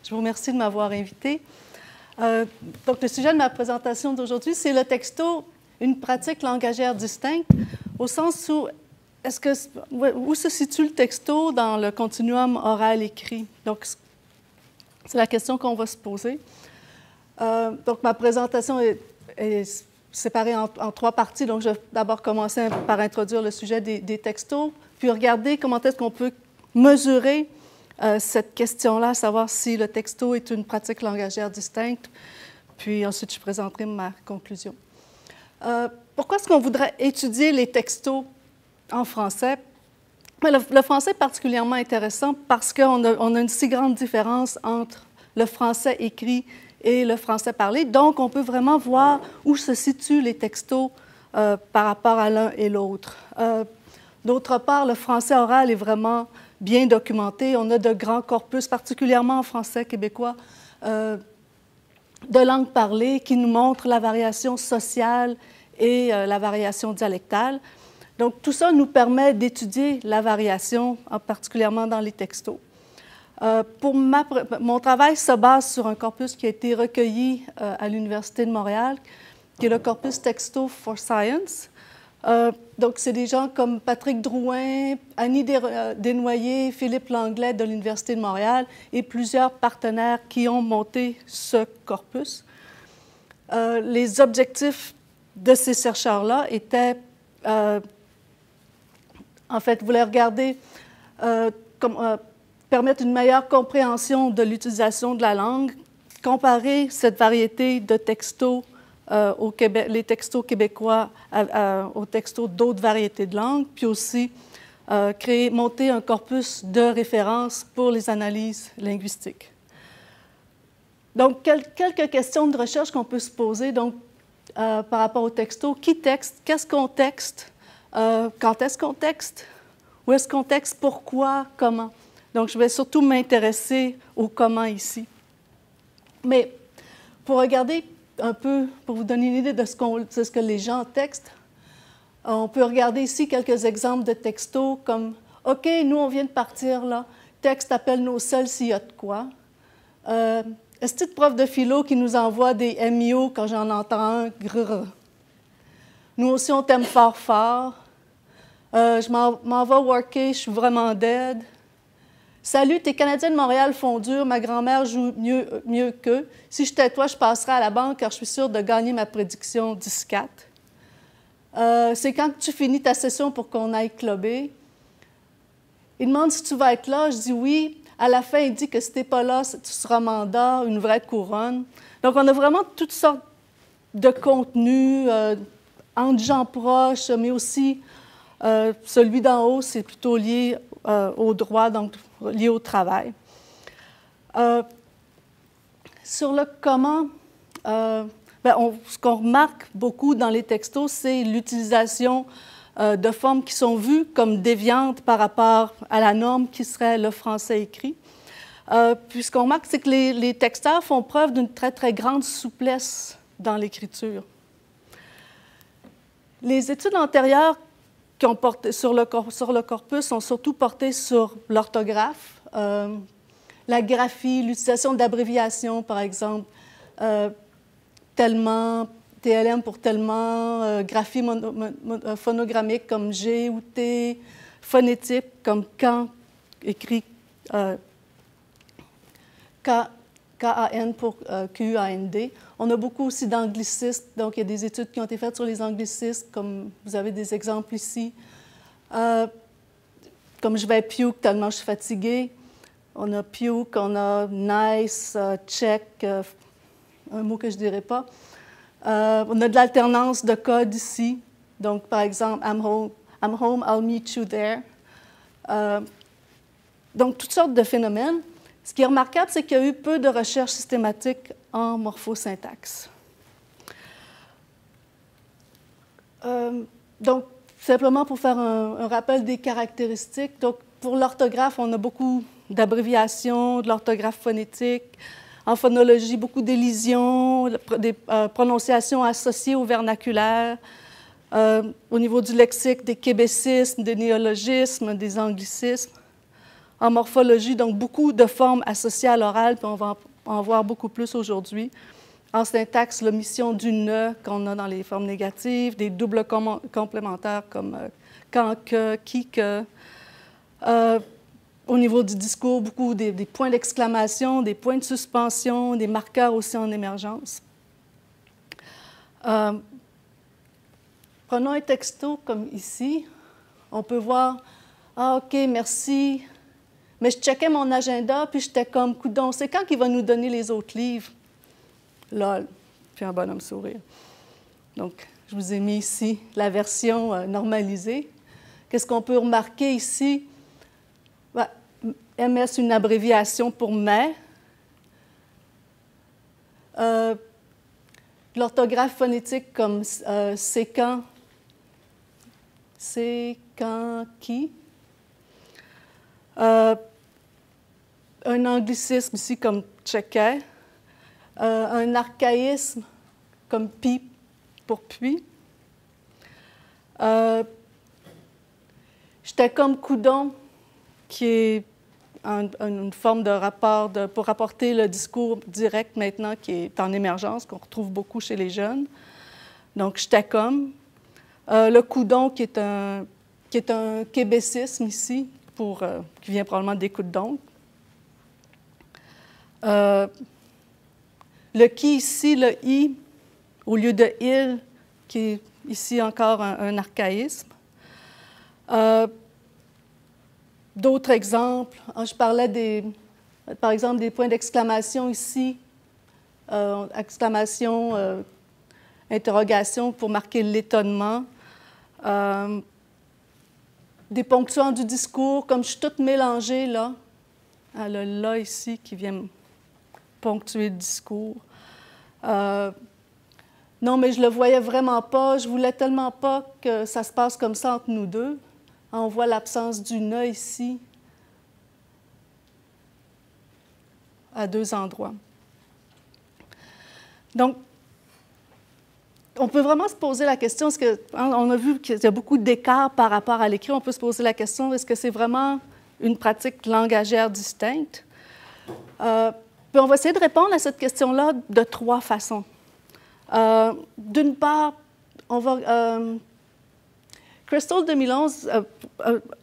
Je vous remercie de m'avoir invité. Donc, le sujet de ma présentation d'aujourd'hui, c'est le texto, une pratique langagière distincte, au sens où, où se situe le texto dans le continuum oral-écrit? Donc, c'est la question qu'on va se poser. Donc, ma présentation est séparée en trois parties. Donc, je vais d'abord commencer par introduire le sujet des textos, puis regarder comment est-ce qu'on peut mesurer cette question-là, savoir si le texto est une pratique langagière distincte. Puis ensuite, je présenterai ma conclusion. Pourquoi est-ce qu'on voudrait étudier les textos en français? Le français est particulièrement intéressant parce qu'on a une si grande différence entre le français écrit et le français parlé. Donc, on peut vraiment voir où se situent les textos par rapport à l'un et l'autre. D'autre part, le français oral est vraiment bien documenté. On a de grands corpus, particulièrement en français québécois, de langue parlée qui nous montrent la variation sociale et la variation dialectale. Donc, tout ça nous permet d'étudier la variation, particulièrement dans les textos. Mon travail se base sur un corpus qui a été recueilli à l'Université de Montréal, qui est le corpus Texto for Science. Donc, c'est des gens comme Patrick Drouin, Annie Desnoyers, Philippe Langlais de l'Université de Montréal et plusieurs partenaires qui ont monté ce corpus. Les objectifs de ces chercheurs-là étaient, en fait, voulaient regarder, permettre une meilleure compréhension de l'utilisation de la langue, comparer cette variété de textos les textos québécois aux textos d'autres variétés de langues, puis aussi monter un corpus de référence pour les analyses linguistiques. Donc, quelques questions de recherche qu'on peut se poser donc, par rapport aux textos. Qui texte? Qu'est-ce qu'on texte? Quand est-ce qu'on texte? Où est-ce qu'on texte? Pourquoi? Comment? Donc, je vais surtout m'intéresser au comment ici. Mais pour regarder un peu, pour vous donner une idée de ce que les gens textent, on peut regarder ici quelques exemples de textos comme « OK, nous, on vient de partir, là. Texte appelle nos seuls s'il y a de quoi. Est-ce que prof de philo qui nous envoie des MIO quand j'en entends un? Grrr. Nous aussi, on t'aime fort, fort. Je m'en vais worker, je suis vraiment dead. Salut, tes Canadiens de Montréal font dur, ma grand-mère joue mieux qu'eux. Si j'étais toi, je passerais à la banque car je suis sûre de gagner ma prédiction 10-4. C'est quand tu finis ta session pour qu'on aille clubber. Il demande si tu vas être là, je dis oui. À la fin, il dit que si tu n'es pas là, tu seras mandat, une vraie couronne. Donc, on a vraiment toutes sortes de contenus entre gens proches, mais aussi celui d'en haut, c'est plutôt lié au droit, donc lié au travail. Sur le comment, ce qu'on remarque beaucoup dans les textos, c'est l'utilisation de formes qui sont vues comme déviantes par rapport à la norme qui serait le français écrit. Puis ce qu'on remarque, c'est que les texteurs font preuve d'une très, très grande souplesse dans l'écriture. Les études antérieures qui ont porté sur le corpus ont surtout porté sur l'orthographe, la graphie, l'utilisation d'abréviations, par exemple, tellement, TLM pour tellement, graphie phonogrammique comme G ou T, phonétique comme quand, écrit K-A-N pour Q-A-N-D. On a beaucoup aussi d'anglicismes, donc il y a des études qui ont été faites sur les anglicismes, comme vous avez des exemples ici. Comme je vais puke tellement je suis fatiguée. On a puke, on a nice, check, un mot que je ne dirais pas. On a de l'alternance de code ici. Donc, par exemple, I'm home, I'll meet you there. Donc, toutes sortes de phénomènes. Ce qui est remarquable, c'est qu'il y a eu peu de recherches systématiques en morphosyntaxe. Donc, simplement pour faire un rappel des caractéristiques, donc, pour l'orthographe, on a beaucoup d'abréviations, de l'orthographe phonétique. En phonologie, beaucoup d'élisions, des prononciations associées au vernaculaire. Au niveau du lexique, des québécismes, des néologismes, des anglicismes. en morphologie, donc beaucoup de formes associées à l'oral, puis on va en voir beaucoup plus aujourd'hui. En syntaxe, l'omission du « ne » qu'on a dans les formes négatives, des doubles complémentaires comme quand, que, qui, que. Au niveau du discours, beaucoup des points d'exclamation, des points de suspension, des marqueurs aussi en émergence. Prenons un texto comme ici. On peut voir « Ah, OK, merci. » Mais je checkais mon agenda, puis j'étais comme « Coudon, c'est quand qu'il va nous donner les autres livres? » Lol. Puis un bonhomme sourire. Donc, je vous ai mis ici la version normalisée. Qu'est-ce qu'on peut remarquer ici? Ben, MS, une abréviation pour mai. L'orthographe phonétique comme c'est quand, qui. Un anglicisme ici comme checkait. Un archaïsme comme pi pour puis. J'étais comme coudon, qui est une forme de rapport pour rapporter le discours direct maintenant qui est en émergence, qu'on retrouve beaucoup chez les jeunes. Donc, j'étais comme. Le coudon, qui est un québécisme ici, qui vient probablement des coups de donc. Le qui ici, le i, au lieu de il, qui est ici encore un archaïsme. D'autres exemples, je parlais par exemple des points d'exclamation ici, exclamation, interrogation pour marquer l'étonnement. Des ponctuants du discours, comme je suis toute mélangée là, le là ici qui vient ponctuer le discours. Non, mais je ne le voyais vraiment pas, je ne voulais tellement pas que ça se passe comme ça entre nous deux. On voit l'absence du « ne » ici, à deux endroits. Donc, on peut vraiment se poser la question, on a vu qu'il y a beaucoup d'écarts par rapport à l'écrit, on peut se poser la question, est-ce que c'est vraiment une pratique langagère distincte? Puis on va essayer de répondre à cette question-là de trois façons. D'une part, on va... Crystal 2011,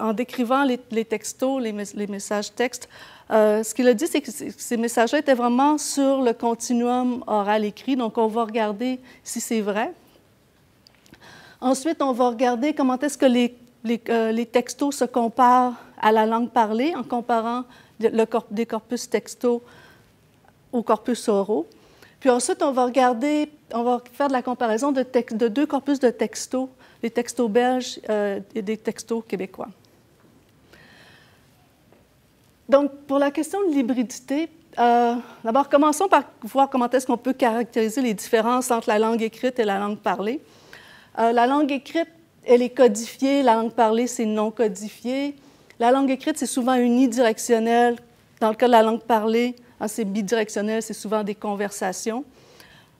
en décrivant les textos, les messages textes, ce qu'il a dit, c'est que ces messages-là étaient vraiment sur le continuum oral-écrit, donc on va regarder si c'est vrai. Ensuite, on va regarder comment est-ce que les textos se comparent à la langue parlée en comparant des corpus textos aux corpus oraux. Puis ensuite, on va faire de la comparaison de deux corpus de textos, les textos belges et des textos québécois. Donc, pour la question de l'hybridité, d'abord, commençons par voir comment est-ce qu'on peut caractériser les différences entre la langue écrite et la langue parlée. La langue écrite, elle est codifiée, la langue parlée, c'est non codifié. La langue écrite, c'est souvent unidirectionnelle. Dans le cas de la langue parlée, c'est bidirectionnel, c'est souvent des conversations.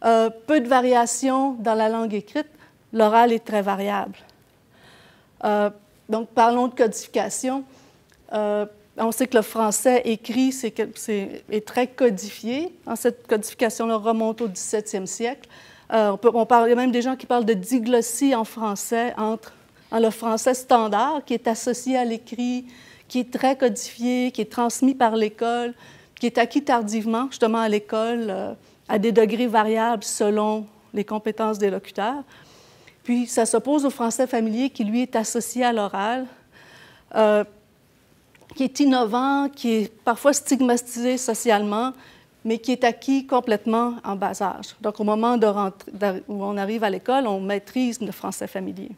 Peu de variations dans la langue écrite. L'oral est très variable. Donc, parlons de codification. On sait que le français écrit est très codifié. Cette codification-là remonte au 17e siècle. Il y a même des gens qui parlent de diglossie en français entre le français standard, qui est associé à l'écrit, qui est très codifié, qui est transmis par l'école, qui est acquis tardivement, justement, à l'école, à des degrés variables selon les compétences des locuteurs. Puis, ça s'oppose au français familier qui, lui, est associé à l'oral, qui est innovant, qui est parfois stigmatisé socialement, mais qui est acquis complètement en bas âge. Donc, au moment où on arrive à l'école, on maîtrise le français familier.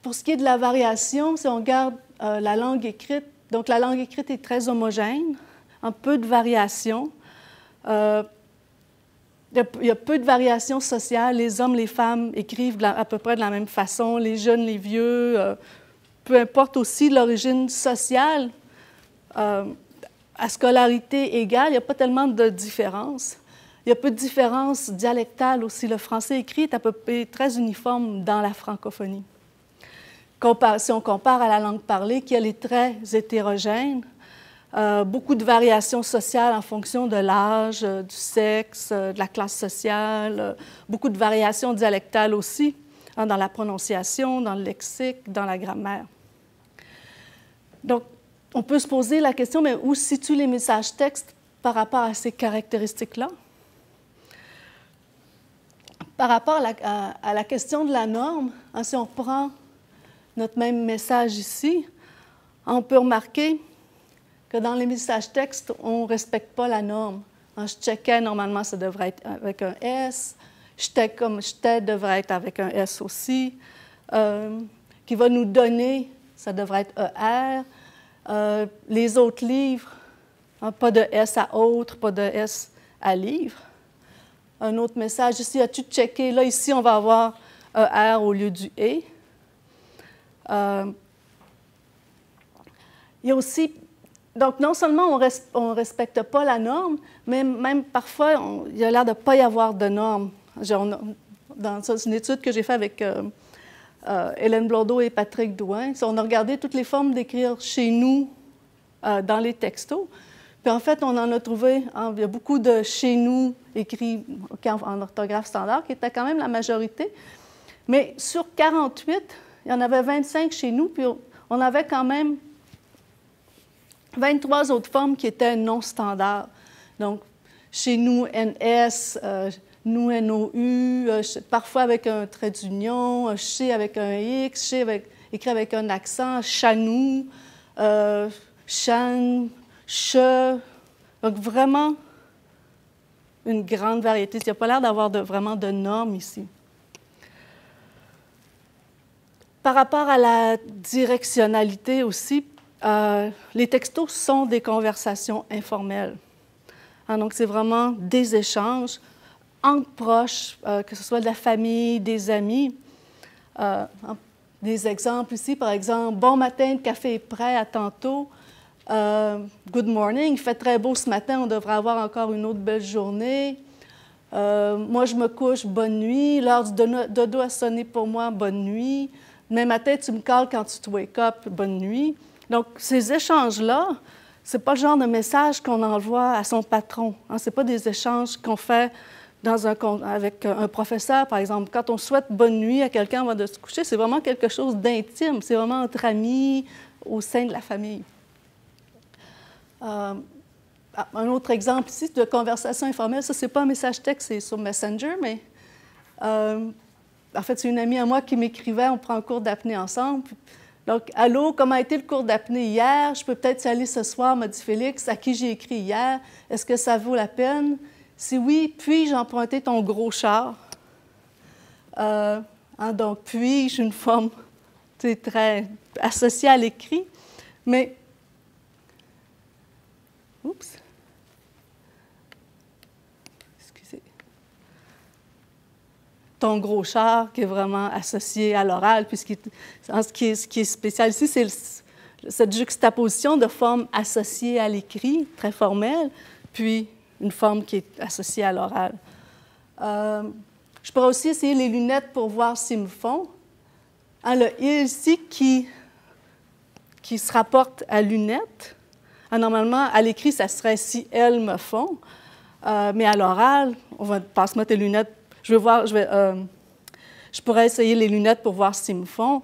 Pour ce qui est de la variation, si on regarde la langue écrite, donc la langue écrite est très homogène, en peu de variations. Il y a peu de variations sociales. Les hommes, les femmes écrivent à peu près de la même façon, les jeunes, les vieux, peu importe aussi l'origine sociale, à scolarité égale, il n'y a pas tellement de différence. Il y a peu de différence dialectale aussi. Le français écrit est à peu près très uniforme dans la francophonie. si on compare à la langue parlée, qu'elle est très hétérogène, beaucoup de variations sociales en fonction de l'âge, du sexe, de la classe sociale, beaucoup de variations dialectales aussi, hein, dans la prononciation, dans le lexique, dans la grammaire. Donc, on peut se poser la question, mais où se situent les messages textes par rapport à ces caractéristiques-là? Par rapport à la question de la norme, hein, si on prend notre même message ici, on peut remarquer que dans les messages textes, on ne respecte pas la norme. Hein, je checkais, normalement, ça devrait être avec un S. J'étais comme j'étais devrait être avec un S aussi. Qui va nous donner, ça devrait être ER. Les autres livres, hein, pas de S à autre, pas de S à livre. Un autre message ici, as-tu checké? Là, ici, on va avoir ER au lieu du E. Il y a aussi, donc non seulement on ne respecte pas la norme, mais même parfois, il y a l'air de ne pas y avoir de norme. C'est une étude que j'ai faite avec Hélène Blondeau et Patrick Douin. On a regardé toutes les formes d'écrire chez nous dans les textos. Puis en fait, on en a trouvé, il y a beaucoup de chez nous écrits en orthographe standard, qui était quand même la majorité. Mais sur 48, il y en avait 25 chez nous, puis on avait quand même 23 autres formes qui étaient non standards. Donc, chez nous, NS, nous, NOU, parfois avec un trait d'union, chez avec un X, chez écrit avec un accent, chanou, chan, che. Donc, vraiment, une grande variété. Il n'y a pas l'air d'avoir vraiment de normes ici. Par rapport à la directionnalité aussi, les textos sont des conversations informelles. Hein, donc, c'est vraiment des échanges entre proches, que ce soit de la famille, des amis. Des exemples ici, par exemple, « Bon matin, le café est prêt, à tantôt. Good morning, il fait très beau ce matin, on devrait avoir encore une autre belle journée. Moi, je me couche, bonne nuit. L'heure du dodo a sonné pour moi, bonne nuit. Demain matin, tu me calls quand tu te wake up, bonne nuit. » Donc, ces échanges-là, ce n'est pas le genre de message qu'on envoie à son patron. Hein? Ce n'est pas des échanges qu'on fait avec un professeur, par exemple. Quand on souhaite bonne nuit à quelqu'un avant de se coucher, c'est vraiment quelque chose d'intime. C'est vraiment entre amis, au sein de la famille. Un autre exemple ici de conversation informelle, ça, ce n'est pas un message texte, c'est sur Messenger, mais en fait, c'est une amie à moi qui m'écrivait, on prend un cours d'apnée ensemble. Donc, « Allô, comment a été le cours d'apnée hier? Je peux peut-être y aller ce soir, » m'a dit Félix, à qui j'ai écrit hier. « Est-ce que ça vaut la peine? Si oui, puis-je emprunter ton gros char? » Donc, puis-je, une forme très associée à l'écrit, mais... Oups! Excusez. Ton gros char, qui est vraiment associé à l'oral, puis ce qui est spécial ici, c'est cette juxtaposition de formes associées à l'écrit, très formelle, puis une forme qui est associée à l'oral. Je pourrais aussi essayer les lunettes pour voir s'ils me font. Hein, le « il » ici qui se rapporte à lunettes. Normalement, à l'écrit, ça serait « si elles me font », mais à l'oral, on va passe-moi tes lunettes. Je pourrais essayer les lunettes pour voir s'ils me font.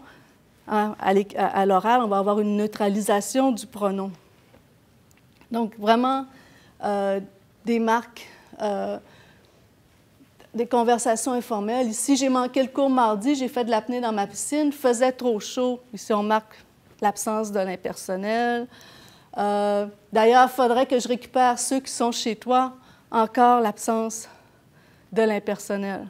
Hein, à l'oral, on va avoir une neutralisation du pronom. Donc, vraiment, des marques, des conversations informelles. Ici, j'ai manqué le cours mardi, j'ai fait de l'apnée dans ma piscine, faisait trop chaud. Ici, on marque l'absence de l'impersonnel. D'ailleurs, il faudrait que je récupère ceux qui sont chez toi, encore l'absence de l'impersonnel.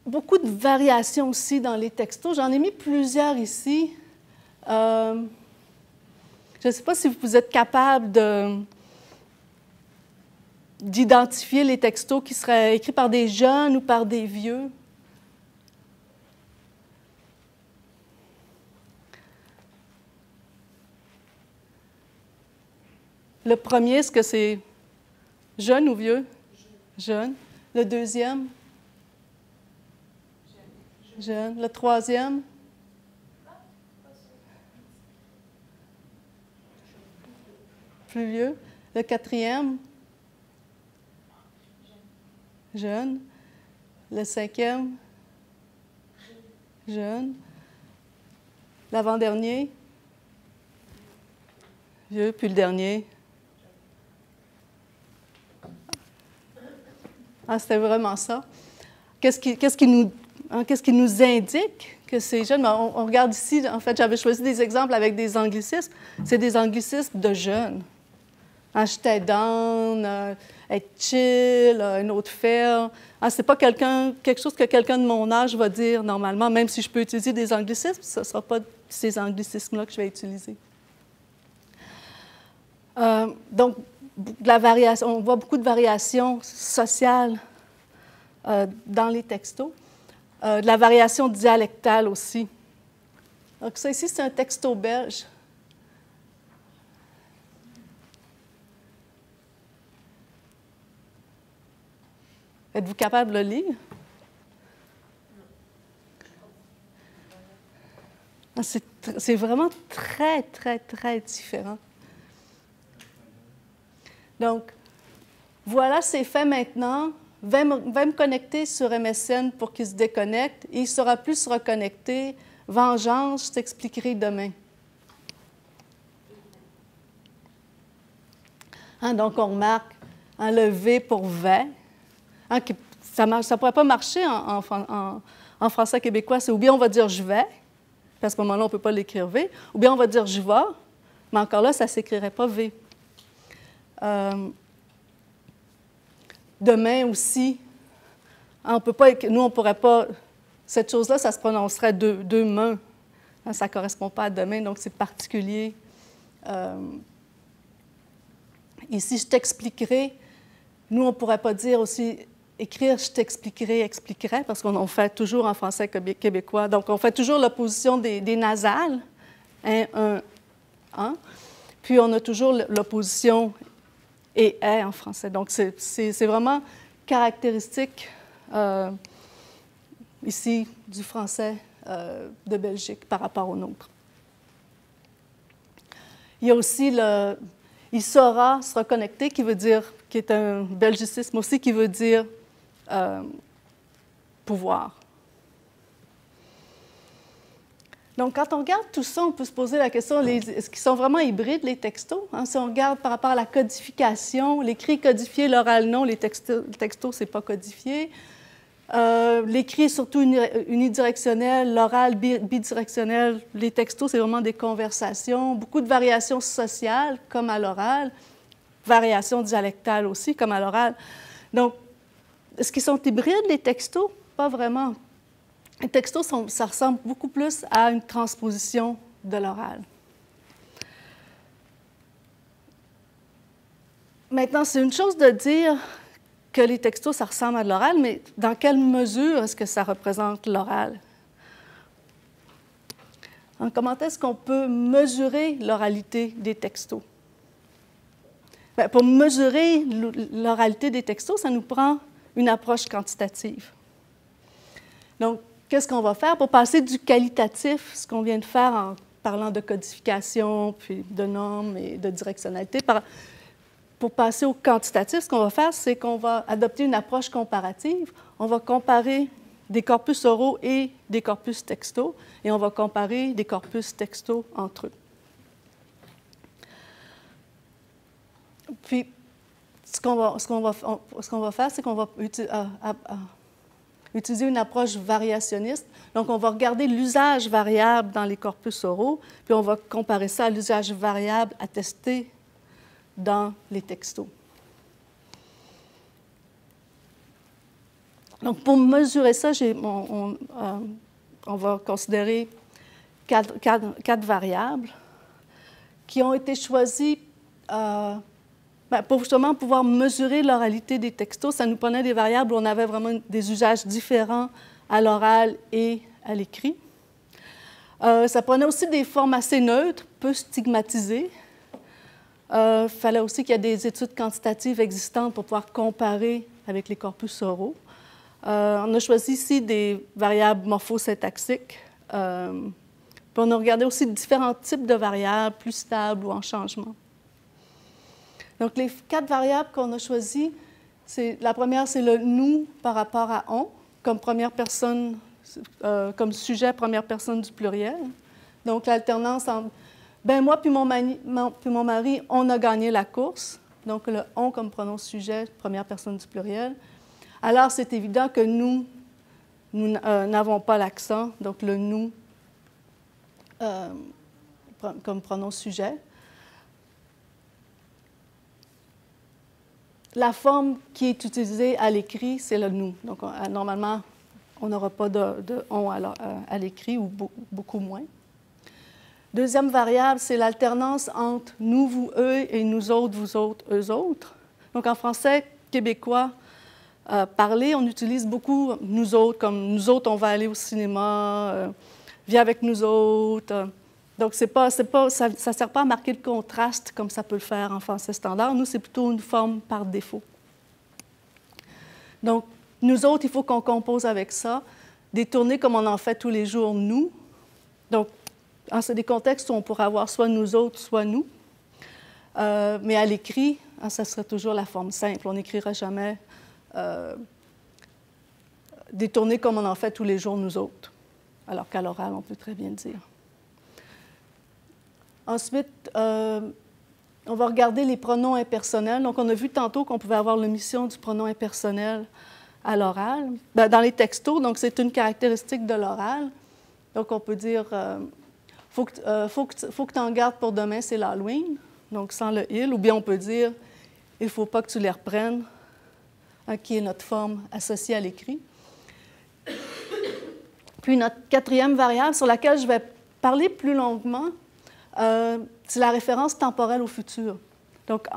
Beaucoup de variations aussi dans les textos. J'en ai mis plusieurs ici. Je ne sais pas si vous êtes capable d'identifier les textos qui seraient écrits par des jeunes ou par des vieux. Le premier, est-ce que c'est jeune ou vieux? Jeune. Le deuxième? Jeune. Le troisième? Plus vieux. Le quatrième? Jeune. Le cinquième? Jeune. L'avant-dernier? Vieux. Puis le dernier? Ah, c'était vraiment ça. Qu'est-ce qui nous indique que c'est jeune? On regarde ici, en fait, j'avais choisi des exemples avec des anglicismes. C'est des anglicismes de jeunes. J'étais down, être chill, une autre faire. C'est pas quelque chose que quelqu'un de mon âge va dire normalement, même si je peux utiliser des anglicismes, ce ne sera pas ces anglicismes-là que je vais utiliser. Donc, on voit beaucoup de variations sociales dans les textos. De la variation dialectale aussi. Donc, ça ici, c'est un texto belge. Êtes-vous capable de le lire? C'est vraiment très, très, très différent. Donc, voilà, c'est fait maintenant. Va me connecter sur MSN pour qu'il se déconnecte et il ne saura plus se reconnecter. Vengeance, je t'expliquerai demain. Donc, on remarque le V pour V. Ça ne pourrait pas marcher en français québécois. C'est ou bien on va dire « je vais », parce qu'à ce moment-là, on ne peut pas l'écrire V, ou bien on va dire « je vais », mais encore là, ça ne s'écrirait pas V. Demain aussi, nous, on ne pourrait pas... Cette chose-là, ça se prononcerait deux mains. Ça ne correspond pas à demain, donc c'est particulier. Ici, je t'expliquerai. Nous, on ne pourrait pas dire aussi écrire « je t'expliquerai »,« expliquerai », parce qu'on fait toujours en français québécois. Donc, on fait toujours l'opposition des nasales, un. Puis, on a toujours l'opposition et est en français. Donc, c'est vraiment caractéristique ici du français de Belgique par rapport au nôtre. Il y a aussi le « il saura se reconnecter » qui est un belgicisme aussi, qui veut dire pouvoir. Donc, quand on regarde tout ça, on peut se poser la question, est-ce qu'ils sont vraiment hybrides, les textos? Si on regarde par rapport à la codification, l'écrit codifié, l'oral non, les textos, ce n'est pas codifié. L'écrit est surtout unidirectionnel, l'oral bidirectionnel. Les textos, c'est vraiment des conversations. Beaucoup de variations sociales, comme à l'oral. Variations dialectales aussi, comme à l'oral. Donc, est-ce qu'ils sont hybrides, les textos? Pas vraiment. Les textos, ça ressemble beaucoup plus à une transposition de l'oral. Maintenant, c'est une chose de dire que les textos, ça ressemble à de l'oral, mais dans quelle mesure est-ce que ça représente l'oral? Comment est-ce qu'on peut mesurer l'oralité des textos? Bien, pour mesurer l'oralité des textos, ça nous prend une approche quantitative. Donc, qu'est-ce qu'on va faire pour passer du qualitatif, ce qu'on vient de faire en parlant de codification, puis de normes et de directionnalité, pour passer au quantitatif, ce qu'on va faire, c'est qu'on va adopter une approche comparative. On va comparer des corpus oraux et des corpus textos, et on va comparer des corpus textos entre eux. Puis, ce qu'on va faire, c'est qu'on va utiliser une approche variationniste. Donc, on va regarder l'usage variable dans les corpus oraux, puis on va comparer ça à l'usage variable attesté dans les textos. Donc, pour mesurer ça, on va considérer quatre variables qui ont été choisies pour justement pouvoir mesurer l'oralité des textos. Ça nous prenait des variables où on avait vraiment des usages différents à l'oral et à l'écrit. Ça prenait aussi des formes assez neutres, peu stigmatisées. Il fallait aussi qu'il y ait des études quantitatives existantes pour pouvoir comparer avec les corpus oraux. On a choisi ici des variables morphosyntaxiques. Puis on a regardé aussi différents types de variables, plus stables ou en changement. Donc, les 4 variables qu'on a choisies, la première, c'est le « nous » par rapport à « on », comme première personne, comme sujet première personne du pluriel. Donc, l'alternance entre « ben moi puis mon mari, on a gagné la course ». Donc, le « on » comme pronom sujet, première personne du pluriel. Alors, c'est évident que nous n'avons pas l'accent, donc le « nous » comme pronom sujet. La forme qui est utilisée à l'écrit, c'est le « nous ». Donc, normalement, on n'aura pas de « on » à l'écrit, ou beaucoup moins. Deuxième variable, c'est l'alternance entre « nous, vous, eux » et « nous autres, vous autres, eux autres ». Donc, en français québécois parlé, on utilise beaucoup « nous autres », comme « nous autres, on va aller au cinéma »,« viens avec nous autres ». Donc, ça ne sert pas à marquer le contraste comme ça peut le faire en français standard. Nous, c'est plutôt une forme par défaut. Donc, nous autres, il faut qu'on compose avec ça, détourné comme on en fait tous les jours, nous. Donc, c'est des contextes où on pourrait avoir soit nous autres, soit nous. Mais à l'écrit, ça serait toujours la forme simple. On n'écrira jamais détourné comme on en fait tous les jours, nous autres. Alors qu'à l'oral, on peut très bien le dire. Ensuite, on va regarder les pronoms impersonnels. Donc, on a vu tantôt qu'on pouvait avoir l'omission du pronom impersonnel à l'oral. Dans les textos, donc c'est une caractéristique de l'oral. Donc, on peut dire faut que tu en gardes pour demain, c'est l'Halloween, donc sans le « il », ou bien on peut dire il ne faut pas que tu les reprennes, qui est notre forme associée à l'écrit. Puis, notre 4e variable sur laquelle je vais parler plus longuement, c'est la référence temporelle au futur. Donc,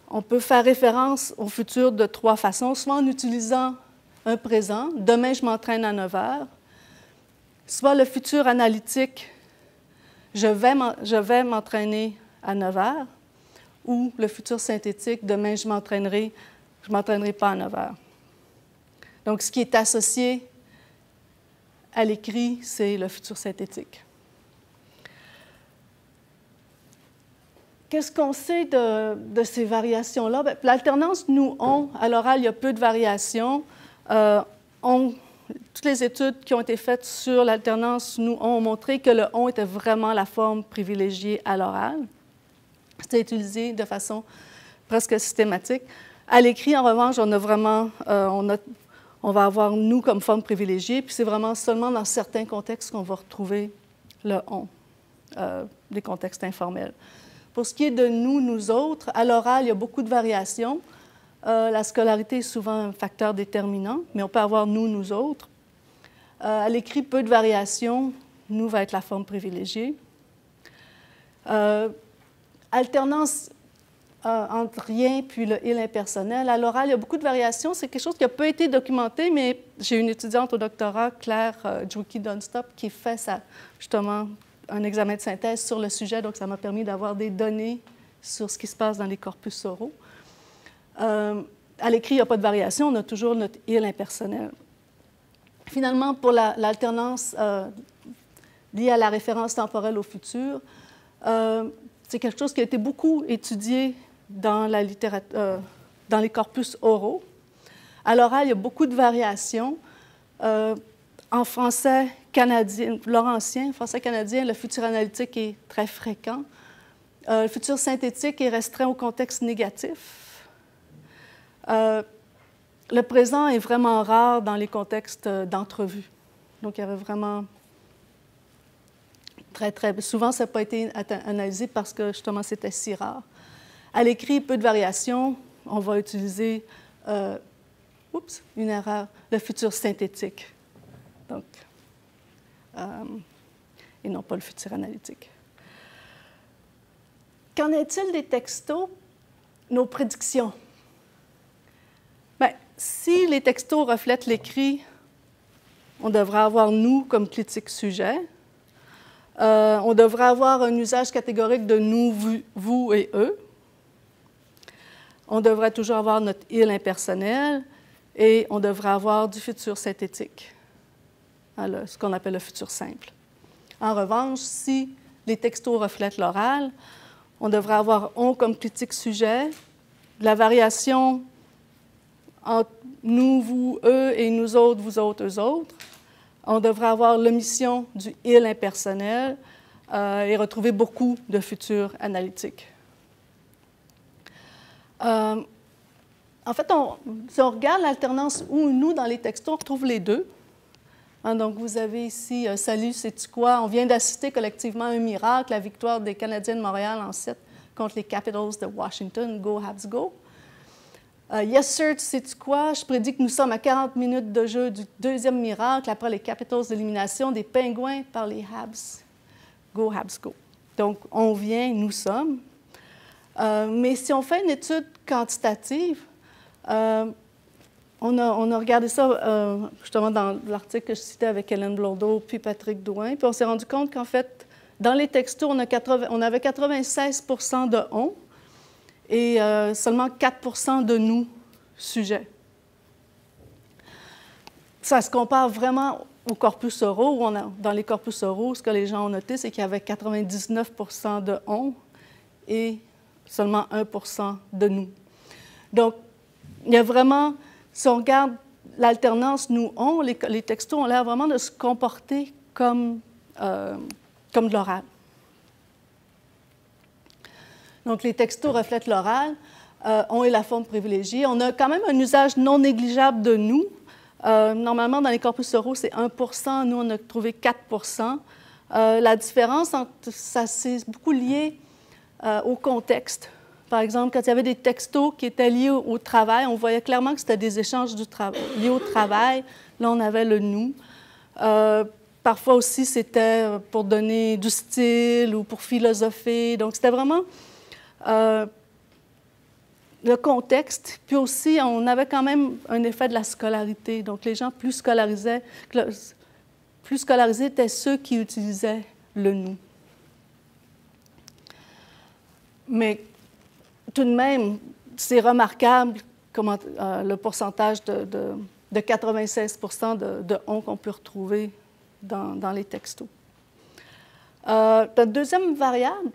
on peut faire référence au futur de 3 façons, soit en utilisant un présent, « demain, je m'entraîne à 9 heures », soit le futur analytique, « je vais m'entraîner à 9 heures », ou le futur synthétique, « demain, je ne m'entraînerai pas à 9 heures ». Donc, ce qui est associé à l'écrit, c'est le futur synthétique. Qu'est-ce qu'on sait de ces variations-là? L'alternance nous-on, à l'oral, il y a peu de variations. Toutes les études qui ont été faites sur l'alternance nous-on ont montré que le « on » était vraiment la forme privilégiée à l'oral. C'était utilisé de façon presque systématique. À l'écrit, en revanche, on va avoir « nous » comme forme privilégiée, puis c'est vraiment seulement dans certains contextes qu'on va retrouver le « on », des contextes informels. Pour ce qui est de nous, nous autres, à l'oral, il y a beaucoup de variations. La scolarité est souvent un facteur déterminant, mais on peut avoir nous, nous autres. À l'écrit, peu de variations. Nous va être la forme privilégiée. Alternance entre rien puis le « il » impersonnel. À l'oral, il y a beaucoup de variations. C'est quelque chose qui a peu été documenté, mais j'ai une étudiante au doctorat, Claire Juki-Dunstop, qui fait justement un examen de synthèse sur le sujet, donc ça m'a permis d'avoir des données sur ce qui se passe dans les corpus oraux. À l'écrit, il n'y a pas de variation, on a toujours notre « il » impersonnel. Finalement, pour l'alternance liée à la référence temporelle au futur, c'est quelque chose qui a été beaucoup étudié dans les corpus oraux. À l'oral, il y a beaucoup de variations. En français canadien, laurentien, français canadien, le futur analytique est très fréquent. Le futur synthétique est restreint au contexte négatif. Le présent est vraiment rare dans les contextes d'entrevue. Donc, il y avait vraiment très souvent, ça n'a pas été analysé parce que, justement, c'était si rare. À l'écrit, peu de variations. On va utiliser, une erreur, le futur synthétique. Donc, et non pas le futur analytique. Qu'en est-il des textos? Nos prédictions. Bien, si les textos reflètent l'écrit, on devrait avoir « nous » comme critique sujet. On devrait avoir un usage catégorique de « nous »,« vous » et « eux ». On devrait toujours avoir notre « il » impersonnel. et on devrait avoir du futur synthétique, ce qu'on appelle le futur simple. En revanche, si les textos reflètent l'oral, on devrait avoir on comme critique sujet, la variation entre nous, vous, eux et nous autres, vous autres, eux autres. On devrait avoir l'omission du il impersonnel et retrouver beaucoup de futurs analytiques. En fait, si on regarde l'alternance ou nous dans les textos, on retrouve les deux. Donc, vous avez ici « Salut, sais-tu quoi? On vient d'assister collectivement à un miracle, la victoire des Canadiens de Montréal en 7 contre les Capitals de Washington. Go, Habs, go! Yes, sir, tu sais-tu quoi? Je prédis que nous sommes à 40 minutes de jeu du deuxième miracle après les Capitals d'élimination des Pingouins par les Habs. Go, Habs, go! Donc, on vient, nous sommes. Mais si on fait une étude quantitative, on a regardé ça justement dans l'article que je citais avec Hélène Blondeau puis Patrick Douin, puis on s'est rendu compte qu'en fait, dans les textos, on avait 96 de « on » et seulement 4 de « nous » sujets. Ça se compare vraiment au corpus oraux. Dans les corpus oraux, ce que les gens ont noté, c'est qu'il y avait 99 de « on » et seulement 1 de « nous ». Donc, il y a vraiment, si on regarde l'alternance nous-on, les textos ont l'air vraiment de se comporter comme de l'oral. Donc, les textos reflètent l'oral. On est la forme privilégiée. On a quand même un usage non négligeable de nous. Normalement, dans les corpus oraux, c'est 1 Nous, on a trouvé 4 La différence, ça, c'est beaucoup lié au contexte. Par exemple, quand il y avait des textos qui étaient liés au travail, on voyait clairement que c'était des échanges liés au travail. Là, on avait le « nous ». Parfois aussi, c'était pour donner du style ou pour philosopher. Donc, c'était vraiment le contexte. Puis aussi, on avait quand même un effet de la scolarité. Donc, les gens plus scolarisés étaient ceux qui utilisaient le « nous ». Mais tout de même, c'est remarquable comment, le pourcentage de 96 de « on » qu'on peut retrouver dans les textos. La deuxième variable,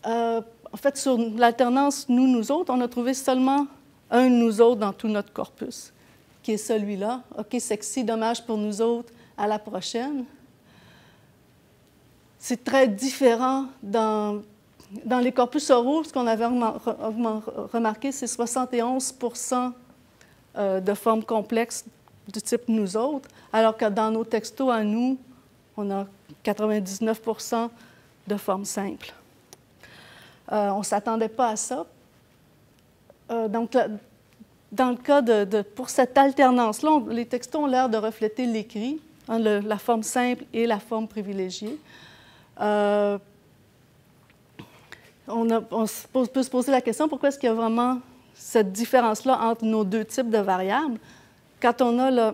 en fait, sur l'alternance « nous, nous autres », on a trouvé seulement un « nous autres » dans tout notre corpus, qui est celui-là. « OK, sexy, dommage pour nous autres, à la prochaine ». C'est très différent dans les corpus oraux. Ce qu'on avait remarqué, c'est 71 de formes complexes du type « nous autres », alors que dans nos textos à nous, on a 99 de formes simples. On ne s'attendait pas à ça. Donc, dans le cas pour cette alternance-là, les textos ont l'air de refléter l'écrit, hein, la forme simple et la forme privilégiée. On peut se poser la question, pourquoi est-ce qu'il y a vraiment cette différence-là entre nos deux types de variables? Quand on a le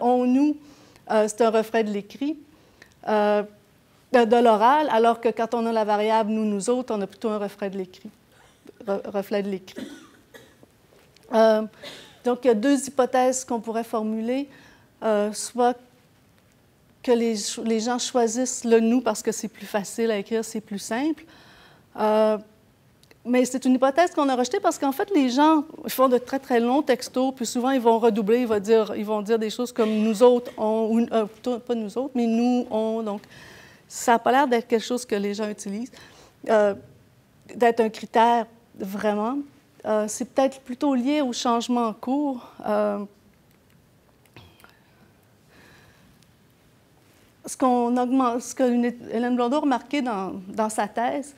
on-nous, c'est un reflet de l'écrit, de l'oral, alors que quand on a la variable nous, nous autres, on a plutôt un reflet de l'écrit. Donc, il y a deux hypothèses qu'on pourrait formuler, soit que les gens choisissent le « nous » parce que c'est plus facile à écrire, c'est plus simple. Mais c'est une hypothèse qu'on a rejetée parce qu'en fait, les gens font de très, très longs textos, puis souvent, ils vont redoubler, ils vont dire des choses comme « nous autres, on », ou plutôt pas « nous autres », mais « nous, on ». Donc, ça n'a pas l'air d'être quelque chose que les gens utilisent, d'être un critère vraiment. C'est peut-être plutôt lié au changement en cours. Ce que Hélène Blondeau a remarqué dans sa thèse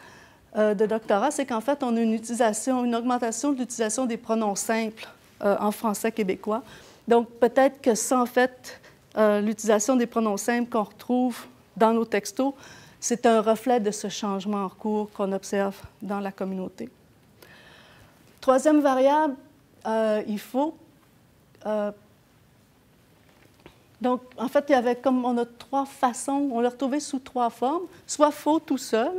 de doctorat, c'est qu'en fait, on a une augmentation de l'utilisation des pronoms simples en français québécois. Donc, peut-être que ça, en fait, l'utilisation des pronoms simples qu'on retrouve dans nos textos, c'est un reflet de ce changement en cours qu'on observe dans la communauté. Troisième variable, il faut. Donc, en fait, on a trois façons, on l'a retrouvé sous trois formes, soit faux tout seul,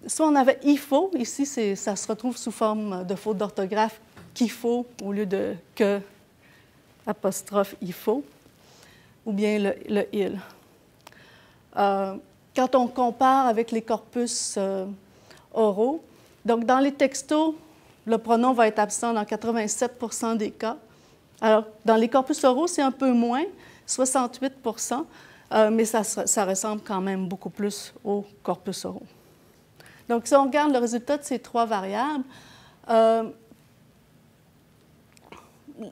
soit on avait IFO, ici ça se retrouve sous forme de faute d'orthographe, qu'IFO au lieu de que apostrophe IFO, ou bien le il. Quand on compare avec les corpus oraux, donc dans les textos, le pronom va être absent dans 87% des cas. Alors, dans les corpus oraux, c'est un peu moins, 68%, mais ça ressemble quand même beaucoup plus aux corpus oraux. Donc, si on regarde le résultat de ces trois variables,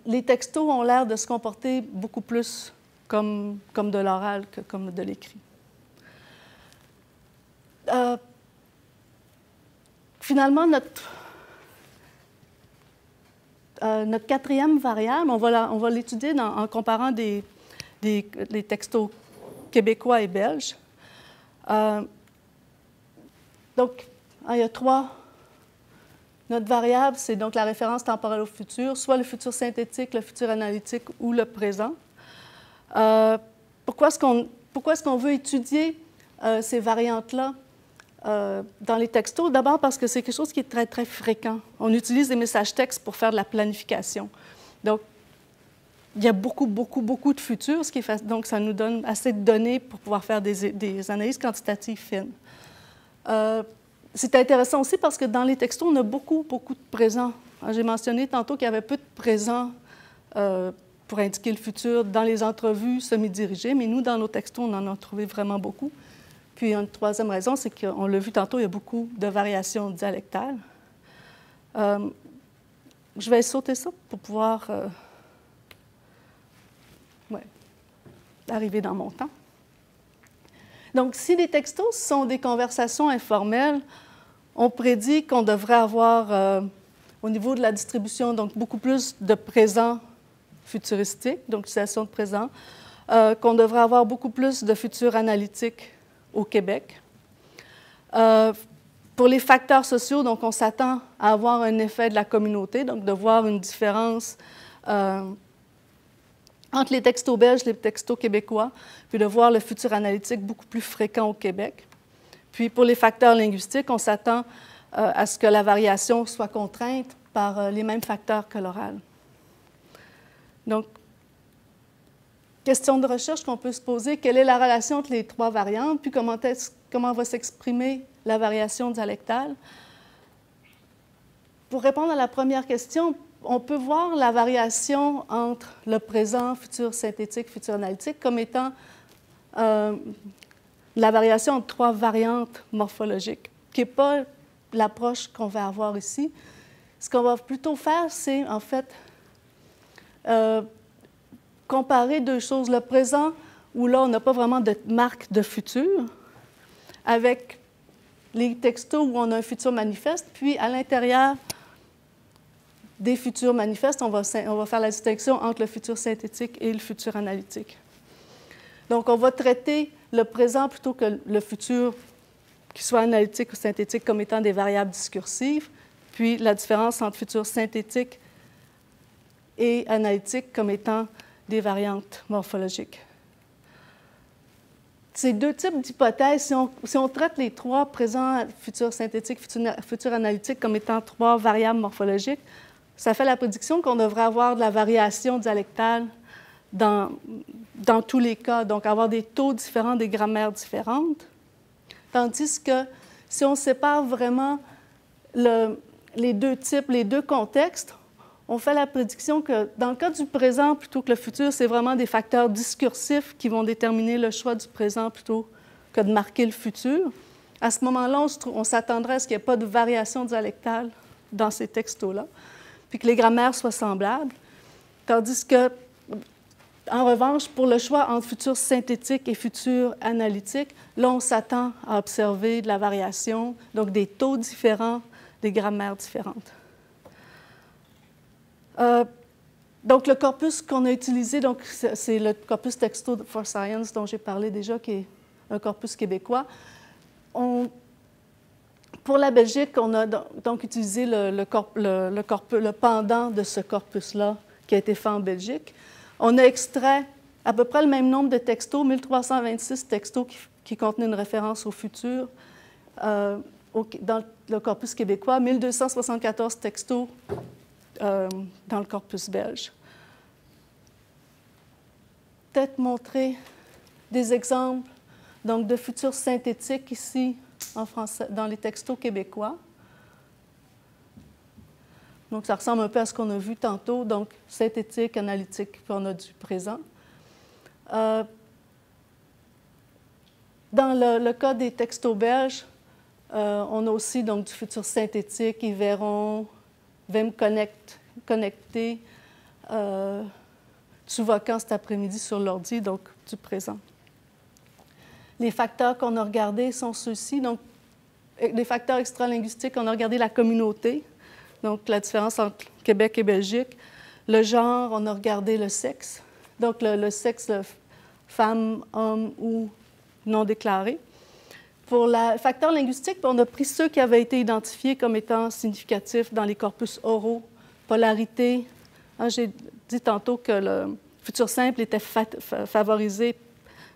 les textos ont l'air de se comporter beaucoup plus comme de l'oral que comme de l'écrit. Finalement, notre quatrième variable, on va l'étudier en comparant les textos québécois et belges. Donc, il y a trois. Notre variable, c'est donc la référence temporelle au futur, soit le futur synthétique, le futur analytique ou le présent. Pourquoi est-ce qu'on veut étudier ces variantes-là dans les textos? D'abord parce que c'est quelque chose qui est très, très fréquent. On utilise des messages textes pour faire de la planification. Donc, il y a beaucoup de futurs, donc ça nous donne assez de données pour pouvoir faire des analyses quantitatives fines. C'est intéressant aussi parce que dans les textos, on a beaucoup de présents. J'ai mentionné tantôt qu'il y avait peu de présents pour indiquer le futur dans les entrevues semi-dirigées, mais nous, dans nos textos, on en a trouvé vraiment beaucoup. Puis une troisième raison, c'est qu'on l'a vu tantôt, il y a beaucoup de variations dialectales. Je vais sauter ça pour pouvoir arriver dans mon temps. Donc, si les textos sont des conversations informelles, on prédit qu'on devrait avoir, au niveau de la distribution, donc beaucoup plus de présents futuristiques, donc utilisation de présent, qu'on devrait avoir beaucoup plus de futurs analytiques au Québec. Pour les facteurs sociaux, donc on s'attend à avoir un effet de la communauté, donc de voir une différence entre les textos belges et les textos québécois, puis de voir le futur analytique beaucoup plus fréquent au Québec. Puis pour les facteurs linguistiques, on s'attend à ce que la variation soit contrainte par les mêmes facteurs que l'oral. Donc, question de recherche qu'on peut se poser, quelle est la relation entre les trois variantes, puis comment va s'exprimer la variation dialectale? Pour répondre à la première question, on peut voir la variation entre le présent, futur synthétique, futur analytique comme étant la variation entre trois variantes morphologiques, qui n'est pas l'approche qu'on va avoir ici. Ce qu'on va plutôt faire, c'est en fait comparer deux choses. Le présent, où là, on n'a pas vraiment de marque de futur, avec les textos où on a un futur manifeste, puis à l'intérieur des futurs manifestes, on va faire la distinction entre le futur synthétique et le futur analytique. Donc, on va traiter le présent plutôt que le futur, qu'il soit analytique ou synthétique, comme étant des variables discursives, puis la différence entre futur synthétique et analytique comme étant des variantes morphologiques. Ces deux types d'hypothèses, si on traite les trois présents, futur synthétique, futur analytique, comme étant trois variables morphologiques, ça fait la prédiction qu'on devrait avoir de la variation dialectale dans tous les cas, donc avoir des taux différents, des grammaires différentes. Tandis que si on sépare vraiment les deux types, les deux contextes, on fait la prédiction que dans le cas du présent plutôt que le futur, c'est vraiment des facteurs discursifs qui vont déterminer le choix du présent plutôt que de marquer le futur. À ce moment-là, on s'attendrait à ce qu'il n'y ait pas de variation dialectale dans ces textos-là, puis que les grammaires soient semblables. Tandis que, en revanche, pour le choix entre futur synthétique et futur analytique, là, on s'attend à observer de la variation, donc des taux différents, des grammaires différentes. Donc, le corpus qu'on a utilisé, c'est le corpus Texto for Science dont j'ai parlé déjà, qui est un corpus québécois. Pour la Belgique, on a donc utilisé le pendant de ce corpus-là qui a été fait en Belgique. On a extrait à peu près le même nombre de textos, 1326 textos qui contenaient une référence au futur dans le corpus québécois, 1274 textos dans le corpus belge. Peut-être montrer des exemples donc, de futurs synthétiques ici en français, dans les textos québécois. Donc, ça ressemble un peu à ce qu'on a vu tantôt, donc synthétique, analytique, puis on a du présent. Dans le cas des textos belges, on a aussi donc, du futur synthétique, ils verront, vem connecter, Tsuvokan cet après-midi sur l'ordi, donc du présent. Les facteurs qu'on a regardés sont ceux-ci. Donc, les facteurs extralinguistiques, on a regardé la communauté, donc la différence entre Québec et Belgique. Le genre, on a regardé le sexe, donc le sexe, femme, homme ou non déclaré. Pour le facteur linguistique, on a pris ceux qui avaient été identifiés comme étant significatifs dans les corpus oraux, polarité. J'ai dit tantôt que le futur simple était favorisé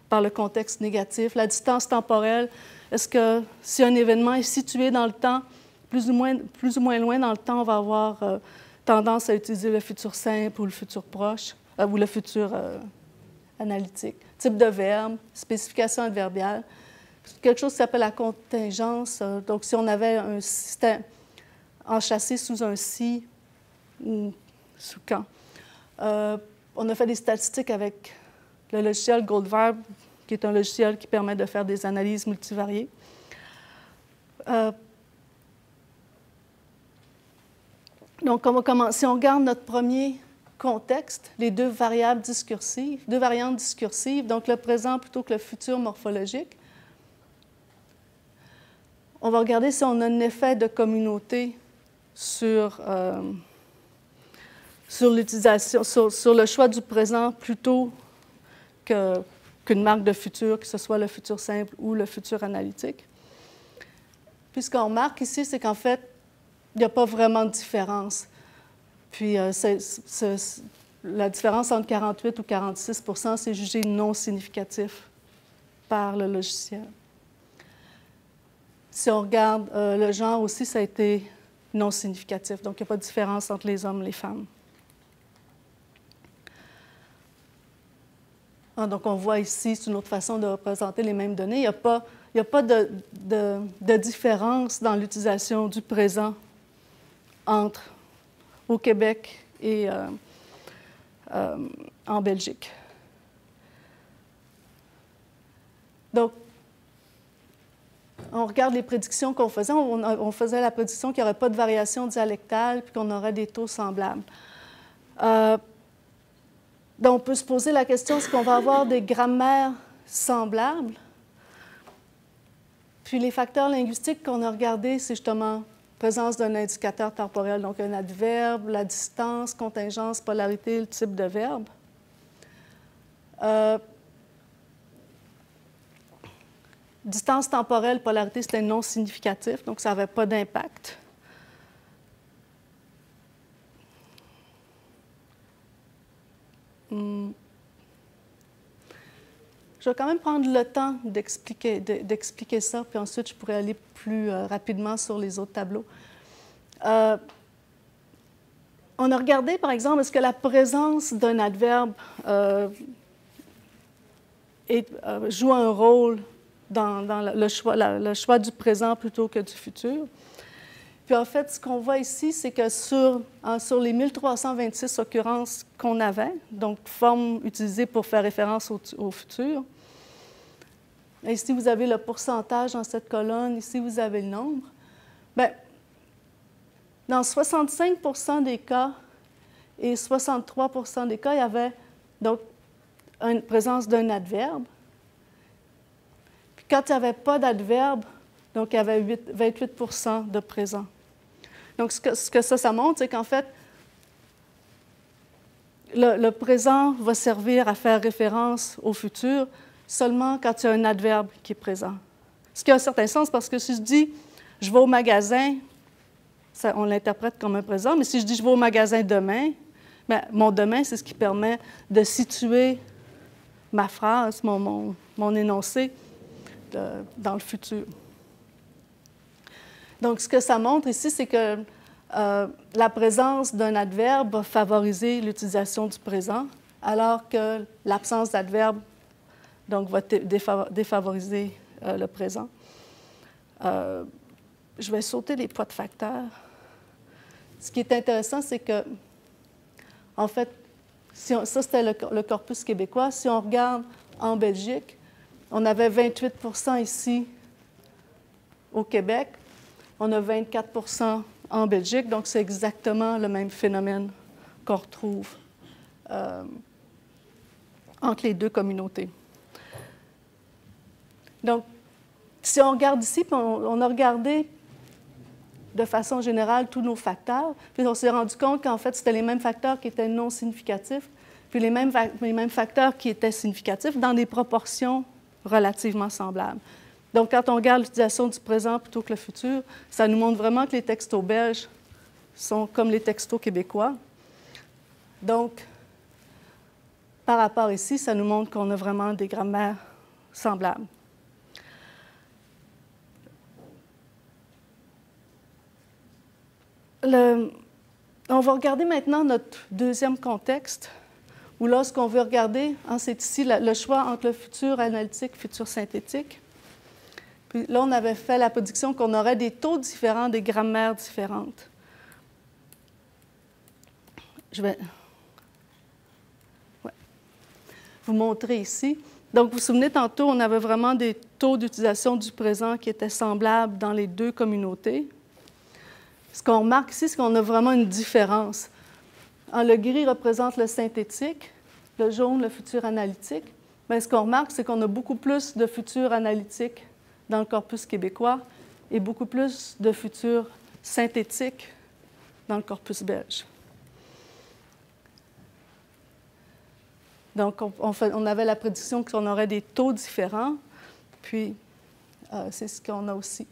par le contexte négatif. La distance temporelle, est-ce que si un événement est situé dans le temps, plus ou moins loin dans le temps, on va avoir tendance à utiliser le futur simple ou le futur proche, ou le futur analytique. Type de verbe, spécification adverbiale. Quelque chose qui s'appelle la contingence. Donc, si on avait un système enchâssé sous un si ou sous quand. On a fait des statistiques avec le logiciel Goldverb, qui est un logiciel qui permet de faire des analyses multivariées. Donc, on va commencer. Si on regarde notre premier contexte, les deux variantes discursives, donc le présent plutôt que le futur morphologique. On va regarder si on a un effet de communauté sur l'utilisation, sur le choix du présent plutôt qu'une marque de futur, que ce soit le futur simple ou le futur analytique. Puis ce qu'on remarque ici, c'est qu'en fait, il n'y a pas vraiment de différence. Puis la différence entre 48 ou 46 %, c'est jugé non significatif par le logiciel. Si on regarde le genre aussi, ça a été non significatif. Donc, il n'y a pas de différence entre les hommes et les femmes. Donc, on voit ici, c'est une autre façon de représenter les mêmes données. Il n'y a pas de différence dans l'utilisation du présent au Québec et en Belgique. Donc, on regarde les prédictions qu'on faisait. On faisait la prédiction qu'il n'y aurait pas de variation dialectale puis qu'on aurait des taux semblables. Donc, on peut se poser la question, est-ce qu'on va avoir des grammaires semblables? Puis les facteurs linguistiques qu'on a regardés, c'est justement présence d'un indicateur temporel, donc un adverbe, la distance, contingence, polarité, le type de verbe. Distance temporelle, polarité, c'était non significatif, donc ça n'avait pas d'impact. Je vais quand même prendre le temps d'expliquer ça, puis ensuite je pourrais aller plus rapidement sur les autres tableaux. On a regardé, par exemple, est-ce que la présence d'un adverbe joue un rôle dans le choix du présent plutôt que du futur. Puis en fait, ce qu'on voit ici, c'est que sur les 1326 occurrences qu'on avait, donc forme utilisée pour faire référence au futur, ici vous avez le pourcentage dans cette colonne, ici vous avez le nombre. Bien, dans 65 % des cas et 63 % des cas, il y avait donc une présence d'un adverbe. Puis quand il n'y avait pas d'adverbe, donc il y avait 28 % de présent. Donc, ce que ça montre, c'est qu'en fait, le présent va servir à faire référence au futur seulement quand il y a un adverbe qui est présent. Ce qui a un certain sens, parce que si je dis « je vais au magasin », on l'interprète comme un présent, mais si je dis « je vais au magasin demain », bien, mon demain, c'est ce qui permet de situer ma phrase, mon énoncé dans le futur. Donc, ce que ça montre ici, c'est que la présence d'un adverbe va favoriser l'utilisation du présent, alors que l'absence d'adverbe donc, va défavoriser le présent. Je vais sauter les poids de facteurs. Ce qui est intéressant, c'est que, en fait, ça c'était le corpus québécois. Si on regarde en Belgique, on avait 28 % ici au Québec, on a 24 % en Belgique, donc c'est exactement le même phénomène qu'on retrouve entre les deux communautés. Donc, si on regarde ici, puis on a regardé de façon générale tous nos facteurs, puis on s'est rendu compte qu'en fait, c'était les mêmes facteurs qui étaient non significatifs, puis les mêmes facteurs qui étaient significatifs dans des proportions relativement semblables. Donc, quand on regarde l'utilisation du présent plutôt que le futur, ça nous montre vraiment que les textos belges sont comme les textos québécois. Donc, par rapport ici, ça nous montre qu'on a vraiment des grammaires semblables. On va regarder maintenant notre deuxième contexte, où là, ce qu'on veut regarder, c'est ici le choix entre le futur analytique et le futur synthétique. Puis là, on avait fait la prédiction qu'on aurait des taux différents, des grammaires différentes. Je vais vous montrer ici. Donc, vous vous souvenez, tantôt, on avait vraiment des taux d'utilisation du présent qui étaient semblables dans les deux communautés. Ce qu'on remarque ici, c'est qu'on a vraiment une différence. Le gris représente le synthétique, le jaune, le futur analytique. Mais ce qu'on remarque, c'est qu'on a beaucoup plus de futur analytique dans le corpus québécois et beaucoup plus de futur synthétique dans le corpus belge. Donc, on avait la prédiction qu'on aurait des taux différents, puis c'est ce qu'on a aussi.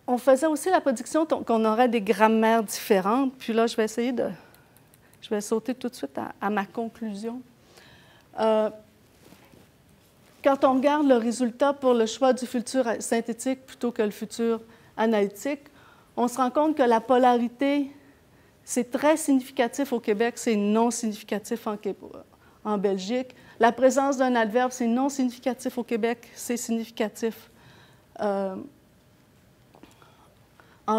On faisait aussi la prédiction qu'on aurait des grammaires différentes, puis là, je vais essayer de... Je vais sauter tout de suite à ma conclusion. Quand on regarde le résultat pour le choix du futur synthétique plutôt que le futur analytique, on se rend compte que la polarité, c'est très significatif au Québec, c'est non significatif en Belgique. La présence d'un adverbe, c'est non significatif au Québec, c'est significatif en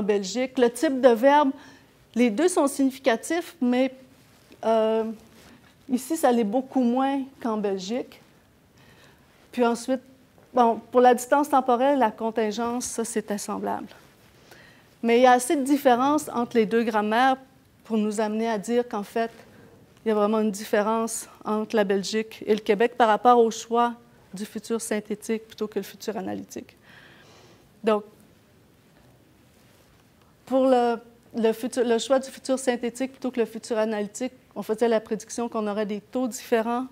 Belgique. Le type de verbe, les deux sont significatifs, mais ici, ça l'est beaucoup moins qu'en Belgique. Puis ensuite, bon, pour la distance temporelle, la contingence, ça, c'était semblable. Mais il y a assez de différence entre les deux grammaires pour nous amener à dire qu'en fait, il y a vraiment une différence entre la Belgique et le Québec par rapport au choix du futur synthétique plutôt que le futur analytique. Donc, pour le choix du futur synthétique plutôt que le futur analytique, on faisait la prédiction qu'on aurait des taux différents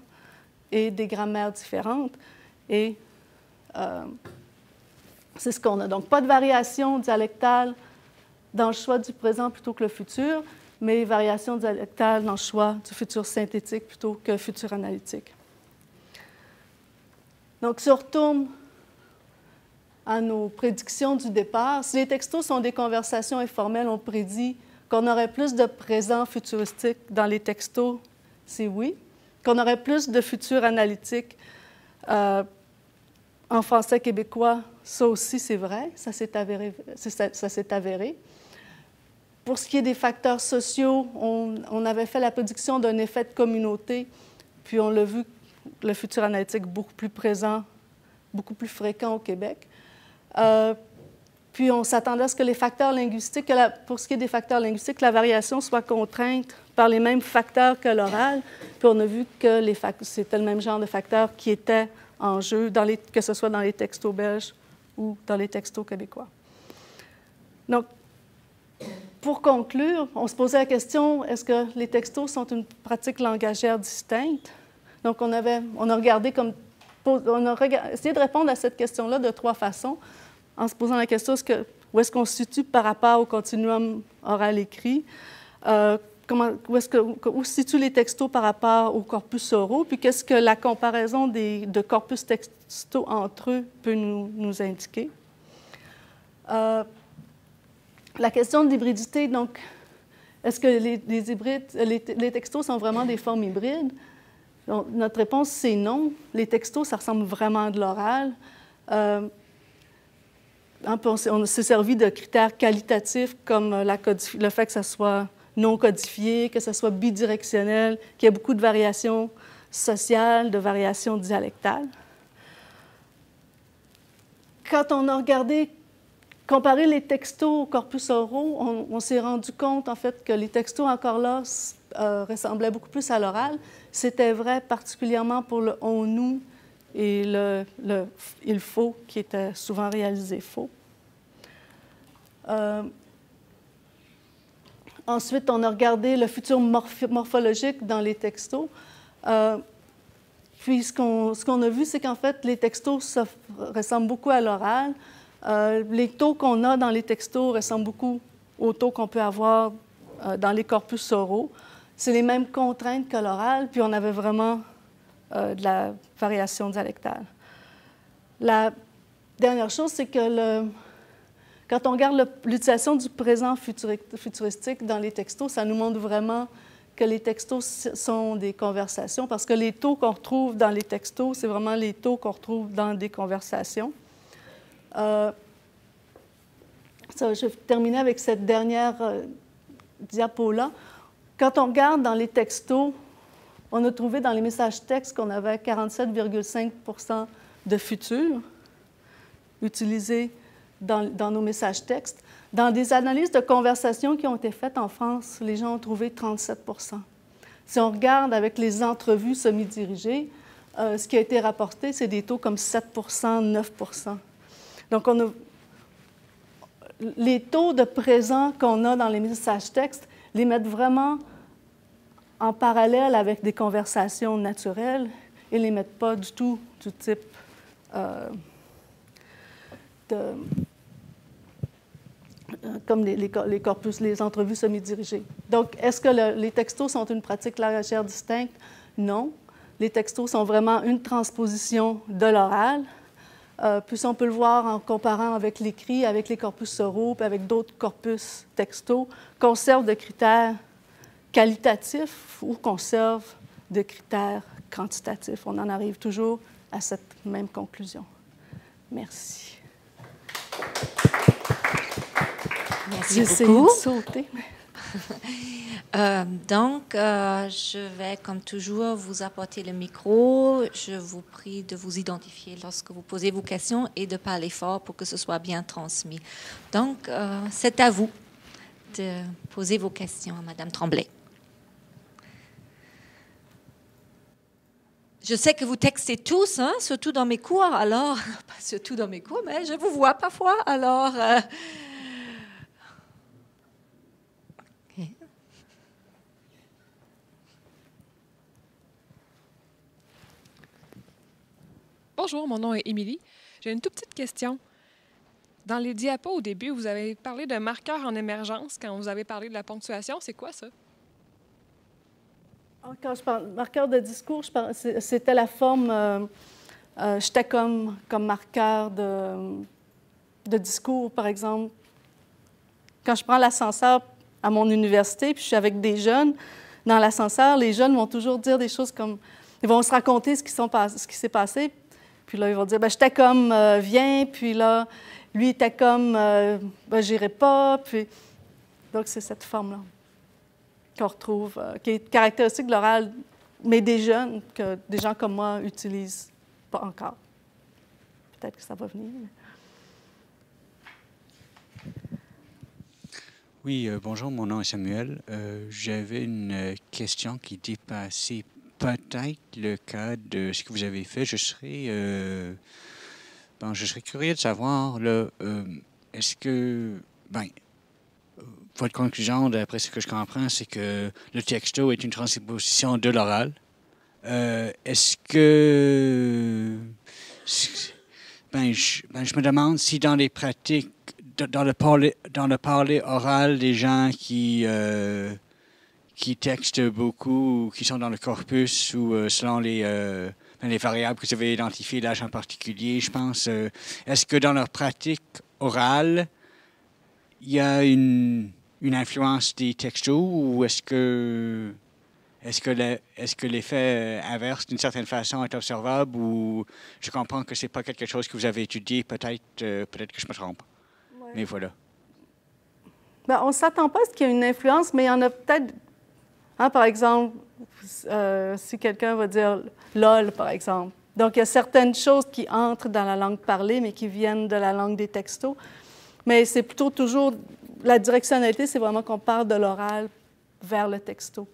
et des grammaires différentes. Et c'est ce qu'on a. Donc, pas de variation dialectale dans le choix du présent plutôt que le futur, mais variation dialectale dans le choix du futur synthétique plutôt que le futur analytique. Donc, si on retourne à nos prédictions du départ, si les textos sont des conversations informelles, on prédit qu'on aurait plus de présent futuristique dans les textos, c'est oui. Qu'on aurait plus de futur analytique en français québécois, ça aussi, c'est vrai, ça s'est avéré. Pour ce qui est des facteurs sociaux, on avait fait la prédiction d'un effet de communauté, puis on l'a vu, le futur analytique beaucoup plus présent, beaucoup plus fréquent au Québec. Puis on s'attendait à ce que les facteurs linguistiques, pour ce qui est des facteurs linguistiques, la variation soit contrainte par les mêmes facteurs que l'oral. Puis on a vu que c'était le même genre de facteurs qui étaient en jeu, que ce soit dans les textos belges ou dans les textos québécois. Donc, pour conclure, on se posait la question, est-ce que les textos sont une pratique langagière distincte? Donc, on a essayé de répondre à cette question-là de trois façons, en se posant la question, où est-ce qu'on se situe par rapport au continuum oral-écrit? Où se situent les textos par rapport aux corpus oraux? Puis qu'est-ce que la comparaison de corpus textaux entre eux peut nous indiquer? La question de l'hybridité, donc, est-ce que les textos sont vraiment des formes hybrides? Donc, notre réponse, c'est non. Les textos, ça ressemble vraiment à de l'oral. On s'est servi de critères qualitatifs comme le fait que ça soit non codifié, que ça soit bidirectionnel, qu'il y ait beaucoup de variations sociales, de variations dialectales. Quand on a comparé les textos aux corpus oraux, on s'est rendu compte, en fait, que les textos, encore là, ressemblaient beaucoup plus à l'oral. C'était vrai particulièrement pour le on-nous et il faut, qui était souvent réalisé faux. Ensuite, on a regardé le futur morphologique dans les textos. Puis, ce qu'on a vu, c'est qu'en fait, les textos ressemblent beaucoup à l'oral. Les taux qu'on a dans les textos ressemblent beaucoup aux taux qu'on peut avoir dans les corpus oraux. C'est les mêmes contraintes que l'oral, puis on avait vraiment de la variation dialectale. La dernière chose, c'est que quand on regarde l'utilisation du présent futuristique dans les textos, ça nous montre vraiment que les textos sont des conversations, parce que les taux qu'on retrouve dans les textos, c'est vraiment les taux qu'on retrouve dans des conversations. Je vais terminer avec cette dernière diapo-là. Quand on regarde dans les textos, on a trouvé dans les messages textes qu'on avait 47,5 % de futur utilisés dans nos messages textes. Dans des analyses de conversation qui ont été faites en France, les gens ont trouvé 37 %. Si on regarde avec les entrevues semi-dirigées, ce qui a été rapporté, c'est des taux comme 7 %, 9 %. Donc, les taux de présent qu'on a dans les messages textes les mettent vraiment en parallèle avec des conversations naturelles et ne les mettent pas du tout du type comme les corpus, les entrevues semi-dirigées. Donc, est-ce que les textos sont une pratique langagière distincte? Non. Les textos sont vraiment une transposition de l'oral. Puis on peut le voir en comparant avec l'écrit, avec les corpus oraux, puis avec d'autres corpus textos, conserve de critères qualitatifs ou conserve de critères quantitatifs. On en arrive toujours à cette même conclusion. Merci. Merci beaucoup. J'essaie de sauter. Je vais, comme toujours, vous apporter le micro. Je vous prie de vous identifier lorsque vous posez vos questions et de parler fort pour que ce soit bien transmis. Donc, c'est à vous de poser vos questions à Mme Tremblay. Je sais que vous textez tous, hein, surtout dans mes cours, alors, pas surtout dans mes cours, mais je vous vois parfois, alors... Bonjour, mon nom est Émilie. J'ai une toute petite question. Dans les diapos au début, vous avez parlé de marqueurs en émergence quand vous avez parlé de la ponctuation. C'est quoi ça? Quand je parle marqueur de discours, c'était la forme j'étais comme marqueur de discours, par exemple. Quand je prends l'ascenseur à mon université, puis je suis avec des jeunes, dans l'ascenseur, les jeunes vont toujours dire des choses comme... Ils vont se raconter ce qui s'est passé. Puis là, ils vont dire, ben, j'étais comme, viens, puis là, lui était comme, ben, j'irai pas. Puis... Donc, c'est cette forme-là qu'on retrouve, qui est caractéristique de l'oral, mais des jeunes, que des gens comme moi n'utilisent pas encore. Peut-être que ça va venir. Oui, bonjour, mon nom est Samuel. J'avais une question qui dépassait peut-être le cas de ce que vous avez fait. Je serais curieux de savoir, là, est-ce que, votre conclusion, d'après ce que je comprends, c'est que le texto est une transposition de l'oral. Est-ce que, je me demande si dans les pratiques, dans le parler oral, des gens qui textent beaucoup, ou qui sont dans le corpus, ou selon les variables que vous avez identifiées, l'âge en particulier, je pense, est-ce que dans leur pratique orale, il y a une influence des textos ou est-ce que l'effet inverse, d'une certaine façon, est observable ou je comprends que ce n'est pas quelque chose que vous avez étudié, peut-être que je me trompe. Ouais. Mais voilà. Bien, on ne s'attend pas à ce qu'il y ait une influence, mais il y en a peut-être... Hein, par exemple, si quelqu'un va dire « lol », par exemple. Donc, il y a certaines choses qui entrent dans la langue parlée, mais qui viennent de la langue des textos. Mais c'est plutôt toujours... La directionnalité, c'est vraiment qu'on part de l'oral vers le texto.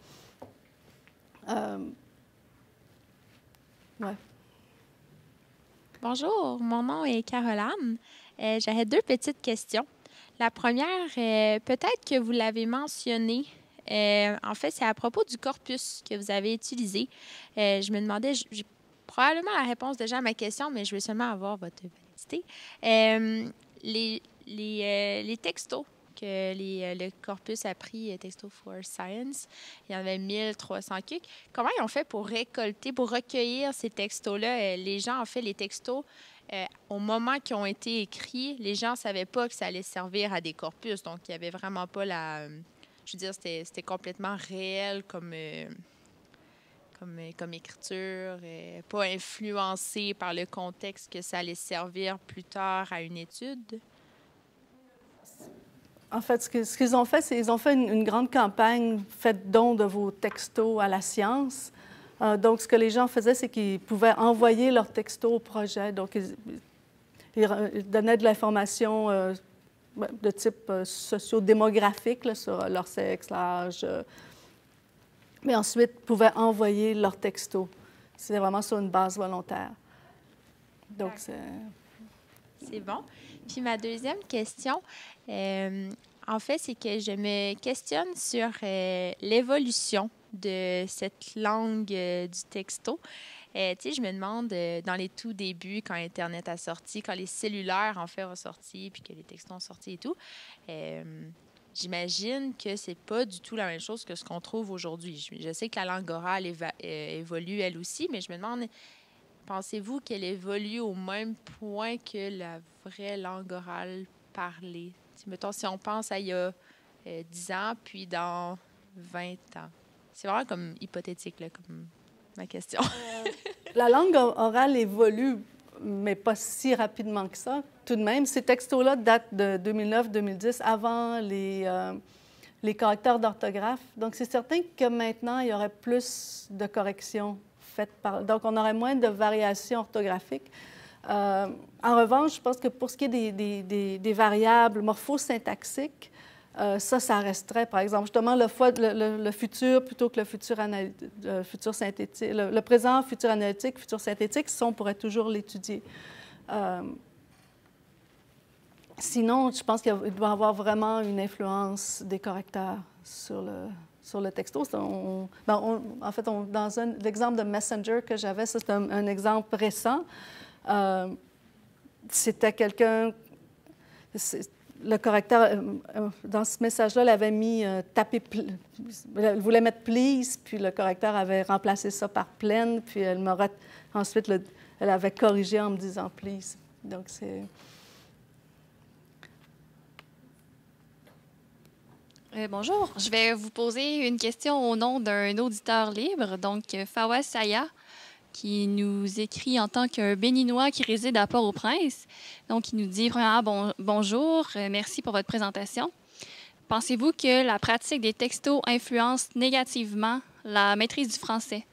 Ouais. Bonjour, mon nom est Caroline. J'avais 2 petites questions. La première, peut-être que vous l'avez mentionné. En fait, c'est à propos du corpus que vous avez utilisé. Je me demandais, j'ai probablement la réponse déjà à ma question, mais je veux seulement avoir votre validité. Les textos que le corpus a pris, Texto for Science, il y en avait 1300 quelques. Comment ils ont fait pour récolter, pour recueillir ces textos-là? Les gens, en fait, les textos, au moment qu'ils ont été écrits, les gens ne savaient pas que ça allait servir à des corpus. Donc, il n'y avait vraiment pas la... Je veux dire, c'était complètement réel comme écriture, pas influencé par le contexte que ça allait servir plus tard à une étude. En fait, ce qu'ils ont fait, c'est qu'ils ont fait une grande campagne « Faites don de vos textos à la science ». Donc, ce que les gens faisaient, c'est qu'ils pouvaient envoyer leurs textos au projet. Donc, ils donnaient de l'information de type socio-démographique là, sur leur sexe, l'âge. Mais ensuite, ils pouvaient envoyer leurs textos. C'était vraiment sur une base volontaire. Donc, c'est bon. Puis ma deuxième question, en fait, c'est que je me questionne sur l'évolution de cette langue du texto. Tu sais, je me demande, dans les tout débuts, quand Internet a sorti, quand les cellulaires, en fait, ont sorti, puis que les textos ont sorti et tout, j'imagine que c'est pas du tout la même chose que ce qu'on trouve aujourd'hui. Je sais que la langue orale évolue, elle aussi, mais je me demande... Pensez-vous qu'elle évolue au même point que la vraie langue orale parlée? Mettons, si on pense à il y a 10 ans, puis dans 20 ans. C'est vraiment comme hypothétique, là, comme ma question. La langue orale évolue, mais pas si rapidement que ça. Tout de même, ces textos-là datent de 2009-2010, avant les correcteurs d'orthographe. Donc, c'est certain que maintenant, il y aurait plus de corrections. Donc, on aurait moins de variations orthographiques. En revanche, je pense que pour ce qui est des variables morphosyntaxiques, ça resterait, par exemple, justement, le futur plutôt que le futur synthétique. Le présent, futur analytique, futur synthétique, ça, on pourrait toujours l'étudier. Sinon, je pense qu'il doit y avoir vraiment une influence des correcteurs sur le texto. En fait, dans l'exemple de Messenger que j'avais, ça, c'est un exemple récent. C'était quelqu'un... Le correcteur, dans ce message-là, il avait mis taper... Il voulait mettre « please », puis le correcteur avait remplacé ça par « pleine », puis ensuite, elle avait corrigé en me disant « please ». Donc, c'est... Bonjour, je vais vous poser une question au nom d'un auditeur libre, donc Fawaz Saya, qui nous écrit en tant qu'un Béninois qui réside à Port-au-Prince. Donc, il nous dit vraiment bonjour, merci pour votre présentation. Pensez-vous que la pratique des textos influence négativement la maîtrise du français,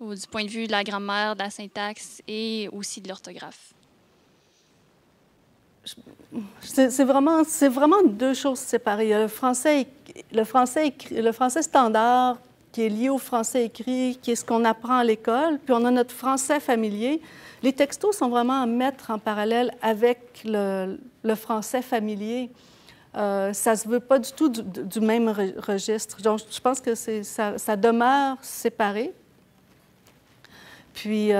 ou du point de vue de la grammaire, de la syntaxe et aussi de l'orthographe? C'est vraiment deux choses séparées. Il y a le français standard qui est lié au français écrit, qui est ce qu'on apprend à l'école, puis on a notre français familier. Les textos sont vraiment à mettre en parallèle avec le français familier. Ça ne se veut pas du tout du même registre. Donc, je pense que ça demeure séparé. Puis,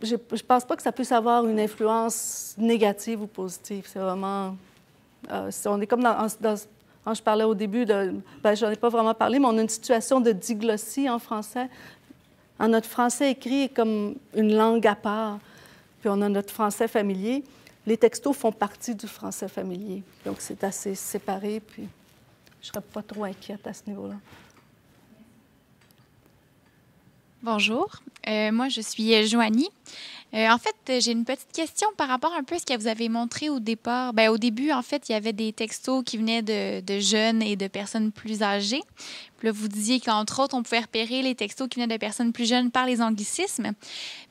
je ne pense pas que ça puisse avoir une influence négative ou positive. C'est vraiment... on est comme quand je parlais au début de... je n'en ai pas vraiment parlé, mais on a une situation de diglossie en français. Notre français écrit est comme une langue à part. Puis on a notre français familier. les textos font partie du français familier. Donc, c'est assez séparé, puis je ne serais pas trop inquiète à ce niveau-là. Bonjour, moi je suis Joanie. En fait, j'ai une petite question par rapport un peu à ce que vous avez montré au départ. Bien, au début, en fait, il y avait des textos qui venaient de jeunes et de personnes plus âgées. Puis là, vous disiez qu'entre autres, on pouvait repérer les textos qui venaient de personnes plus jeunes par les anglicismes.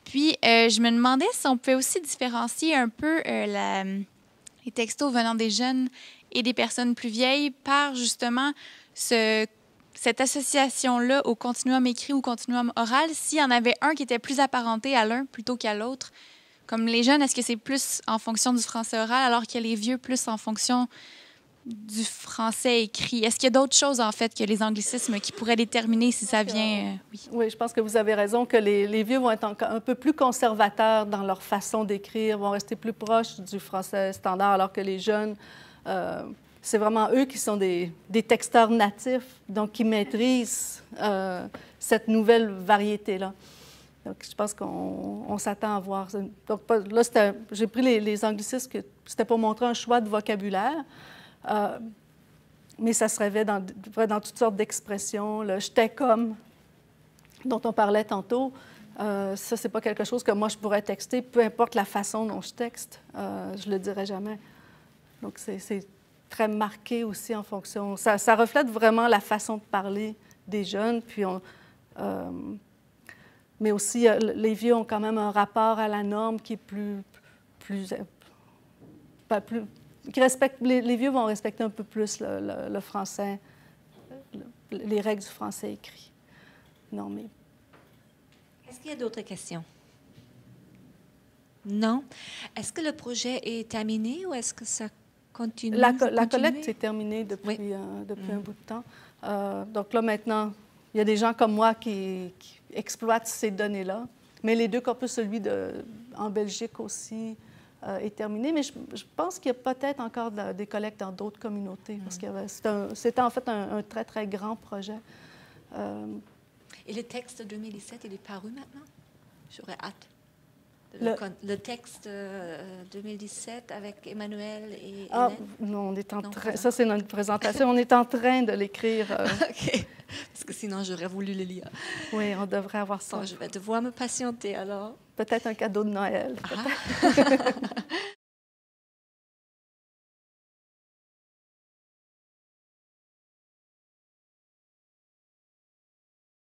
Puis, je me demandais si on pouvait aussi différencier un peu les textos venant des jeunes et des personnes plus vieilles par justement cette association-là au continuum écrit ou continuum oral, s'il y en avait un qui était plus apparenté à l'un plutôt qu'à l'autre. Comme les jeunes, est-ce que c'est plus en fonction du français oral, alors que les vieux, plus en fonction du français écrit? Est-ce qu'il y a d'autres choses, en fait, que les anglicismes qui pourraient déterminer si ça vient... oui. Oui, je pense que vous avez raison, que les vieux vont être un peu plus conservateurs dans leur façon d'écrire, vont rester plus proches du français standard, alors que les jeunes... c'est vraiment eux qui sont des texteurs natifs, donc qui maîtrisent cette nouvelle variété-là. Donc, je pense qu'on s'attend à voir. Donc, là, j'ai pris les anglicismes, c'était pour montrer un choix de vocabulaire, mais ça se révèle dans toutes sortes d'expressions. Le « j'étais comme » dont on parlait tantôt, ça, c'est pas quelque chose que moi, je pourrais texter, peu importe la façon dont je texte, je le dirai jamais. Donc, c'est très marqué aussi en fonction... Ça reflète vraiment la façon de parler des jeunes, puis mais aussi, les vieux ont quand même un rapport à la norme qui est qui respecte, les vieux vont respecter un peu plus le français, les règles du français écrit. Non, mais... Est-ce qu'il y a d'autres questions? Non. Est-ce que le projet est terminé ou est-ce que ça continue? La collecte est terminée depuis, oui. Depuis un bout de temps. Donc là, maintenant, il y a des gens comme moi qui exploitent ces données-là. Mais les deux corpus, celui en Belgique aussi, est terminé. Mais je pense qu'il y a peut-être encore des collectes dans d'autres communautés, parce que c'était en fait un très, très grand projet. Et le texte de 2017, il est paru maintenant? J'aurais hâte. Le texte 2017 avec Emmanuel et Hélène? Non, on est en train... Ça, c'est notre présentation. On est en train de l'écrire. OK. Parce que sinon, j'aurais voulu le lire. Oui, on devrait avoir ça. Bon, je vais devoir me patienter, alors. Peut-être un cadeau de Noël.